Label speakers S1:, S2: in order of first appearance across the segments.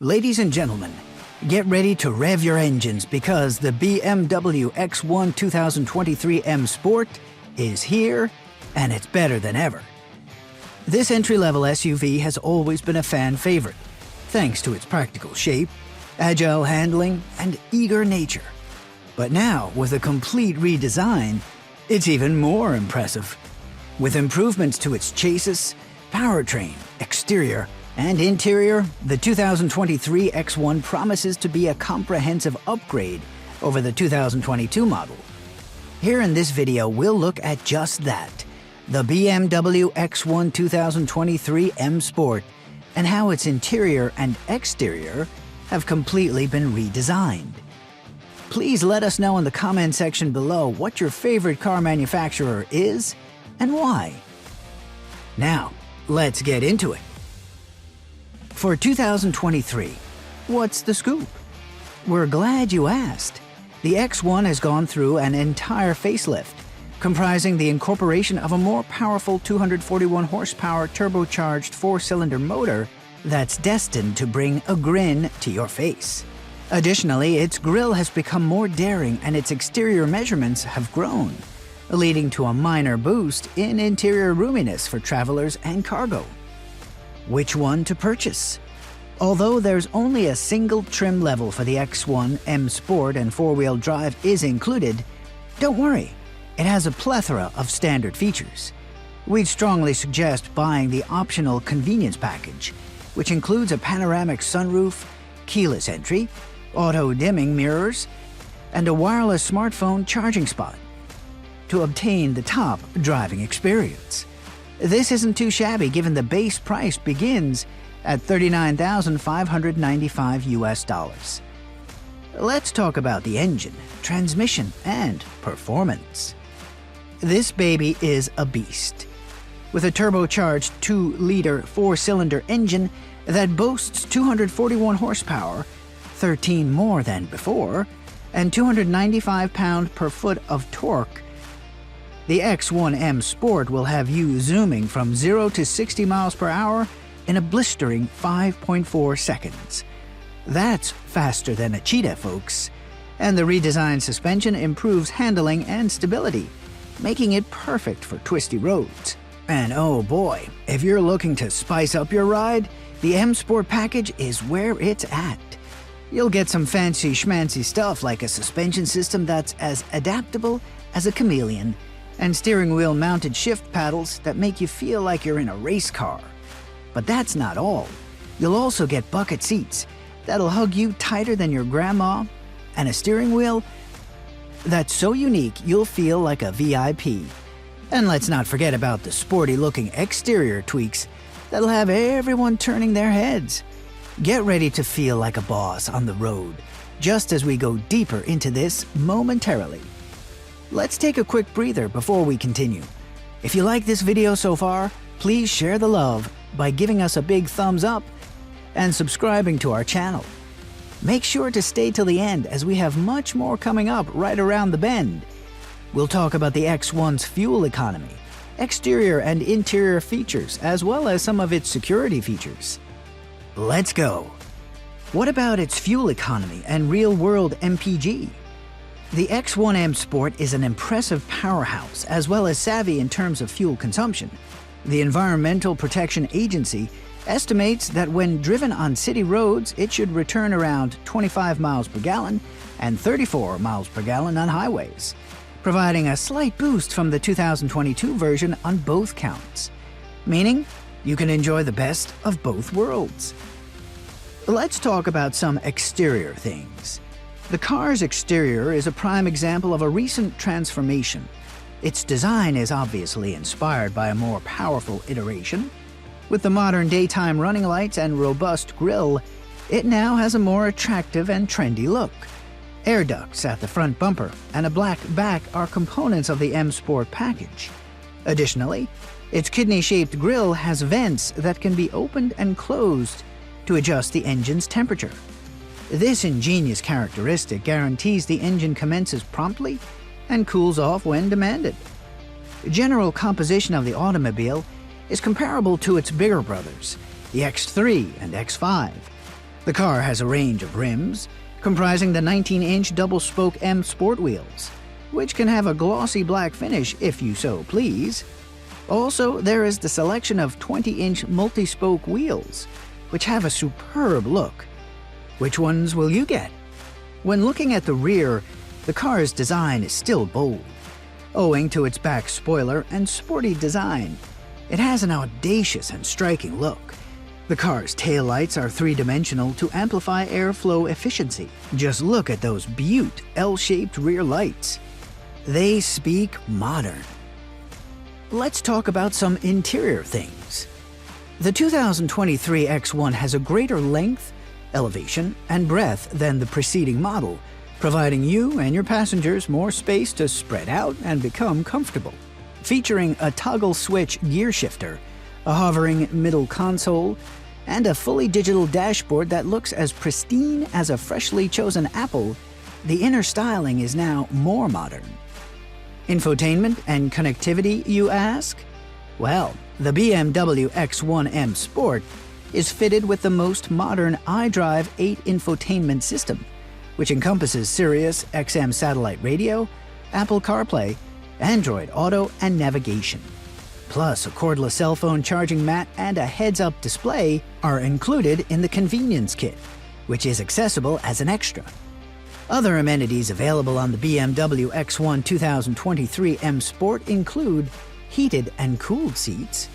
S1: Ladies and gentlemen, get ready to rev your engines because the BMW X1 2023 M Sport is here and it's better than ever. This entry-level SUV has always been a fan favorite, thanks to its practical shape, agile handling, and eager nature. But now, with a complete redesign, it's even more impressive. With improvements to its chassis, powertrain, exterior, and interior, the 2023 X1 promises to be a comprehensive upgrade over the 2022 model. Here in this video, we'll look at just that, the BMW X1 2023 M Sport, and how its interior and exterior have completely been redesigned. Please let us know in the comment section below what your favorite car manufacturer is and why. Now, let's get into it. For 2023, what's the scoop? We're glad you asked. The X1 has gone through an entire facelift, comprising the incorporation of a more powerful 241 horsepower turbocharged 4-cylinder motor that's destined to bring a grin to your face. Additionally, its grille has become more daring and its exterior measurements have grown, leading to a minor boost in interior roominess for travelers and cargo. Which one to purchase? Although there's only a single trim level for the X1 M Sport and 4-wheel drive is included, don't worry, it has a plethora of standard features. We'd strongly suggest buying the optional convenience package, which includes a panoramic sunroof, keyless entry, auto-dimming mirrors, and a wireless smartphone charging spot to obtain the top driving experience. This isn't too shabby given the base price begins at $39,595 US. Let's talk about the engine, transmission, and performance. This baby is a beast. With a turbocharged 2-liter 4-cylinder engine that boasts 241 horsepower, 13 more than before, and 295 pound-per-foot of torque, the X1 M Sport will have you zooming from 0 to 60 miles per hour in a blistering 5.4 seconds. That's faster than a cheetah, folks. And the redesigned suspension improves handling and stability, making it perfect for twisty roads. And oh boy, if you're looking to spice up your ride, the M Sport package is where it's at. You'll get some fancy schmancy stuff like a suspension system that's as adaptable as a chameleon, and steering wheel mounted shift paddles that make you feel like you're in a race car. But that's not all. You'll also get bucket seats that'll hug you tighter than your grandma, and a steering wheel that's so unique you'll feel like a VIP. And let's not forget about the sporty looking exterior tweaks that'll have everyone turning their heads. Get ready to feel like a boss on the road, just as we go deeper into this momentarily. Let's take a quick breather before we continue. If you like this video so far, please share the love by giving us a big thumbs up and subscribing to our channel. Make sure to stay till the end as we have much more coming up right around the bend. We'll talk about the X1's fuel economy, exterior and interior features, as well as some of its security features. Let's go! What about its fuel economy and real-world MPG? The X1 M Sport is an impressive powerhouse as well as savvy in terms of fuel consumption. The Environmental Protection Agency estimates that when driven on city roads, it should return around 25 miles per gallon and 34 miles per gallon on highways, providing a slight boost from the 2022 version on both counts, meaning you can enjoy the best of both worlds. Let's talk about some exterior things. The car's exterior is a prime example of a recent transformation. Its design is obviously inspired by a more powerful iteration. With the modern daytime running lights and robust grille, it now has a more attractive and trendy look. Air ducts at the front bumper and a black back are components of the M Sport package. Additionally, its kidney-shaped grille has vents that can be opened and closed to adjust the engine's temperature. This ingenious characteristic guarantees the engine commences promptly and cools off when demanded. The general composition of the automobile is comparable to its bigger brothers, the X3 and X5. The car has a range of rims, comprising the 19-inch double-spoke M Sport wheels, which can have a glossy black finish if you so please. Also, there is the selection of 20-inch multi-spoke wheels, which have a superb look. Which ones will you get? When looking at the rear, the car's design is still bold. Owing to its back spoiler and sporty design, it has an audacious and striking look. The car's taillights are three-dimensional to amplify airflow efficiency. Just look at those beaut L-shaped rear lights. They speak modern. Let's talk about some interior things. The 2023 X1 has a greater length, elevation, and breadth than the preceding model, providing you and your passengers more space to spread out and become comfortable. Featuring a toggle switch gear shifter, a hovering middle console, and a fully digital dashboard that looks as pristine as a freshly chosen apple, the inner styling is now more modern. Infotainment and connectivity, you ask? Well, the BMW X1 M Sport is fitted with the most modern iDrive 8 infotainment system, which encompasses Sirius XM satellite radio, Apple CarPlay, Android Auto, and navigation. Plus, a cordless cell phone charging mat and a heads-up display are included in the convenience kit, which is accessible as an extra. Other amenities available on the BMW X1 2023 M Sport include heated and cooled seats,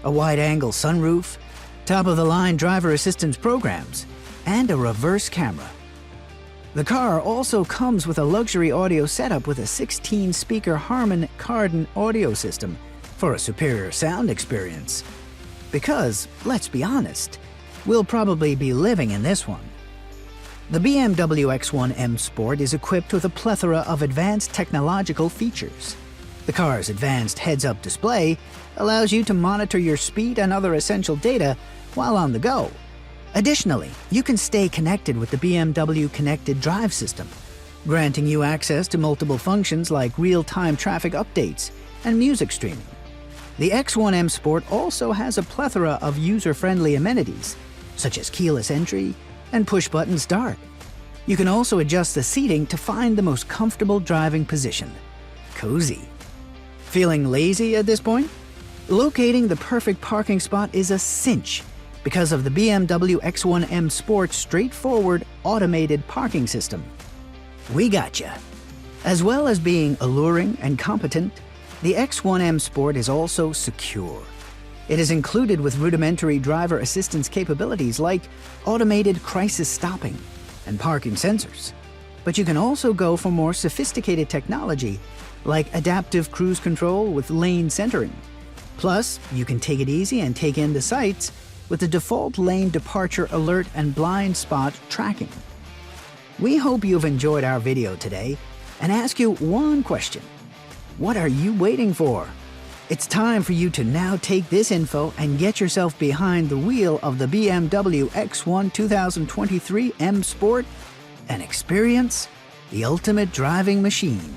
S1: a wide-angle sunroof, top-of-the-line driver assistance programs, and a reverse camera. The car also comes with a luxury audio setup with a 16-speaker Harman Kardon audio system for a superior sound experience. Because, let's be honest, we'll probably be living in this one. The BMW X1 M Sport is equipped with a plethora of advanced technological features. The car's advanced heads-up display allows you to monitor your speed and other essential data while on the go. Additionally, you can stay connected with the BMW Connected Drive system, granting you access to multiple functions like real-time traffic updates and music streaming. The X1 M Sport also has a plethora of user-friendly amenities, such as keyless entry and push-button start. You can also adjust the seating to find the most comfortable driving position. Cozy. Feeling lazy at this point? Locating the perfect parking spot is a cinch because of the BMW X1 M Sport's straightforward, automated parking system. We gotcha. As well as being alluring and competent, the X1 M Sport is also secure. It is included with rudimentary driver assistance capabilities like automated crisis stopping and parking sensors. But you can also go for more sophisticated technology like adaptive cruise control with lane centering. Plus, you can take it easy and take in the sights with the default lane departure alert and blind spot tracking. We hope you've enjoyed our video today and ask you one question. What are you waiting for? It's time for you to now take this info and get yourself behind the wheel of the BMW X1 2023 M Sport and experience the ultimate driving machine.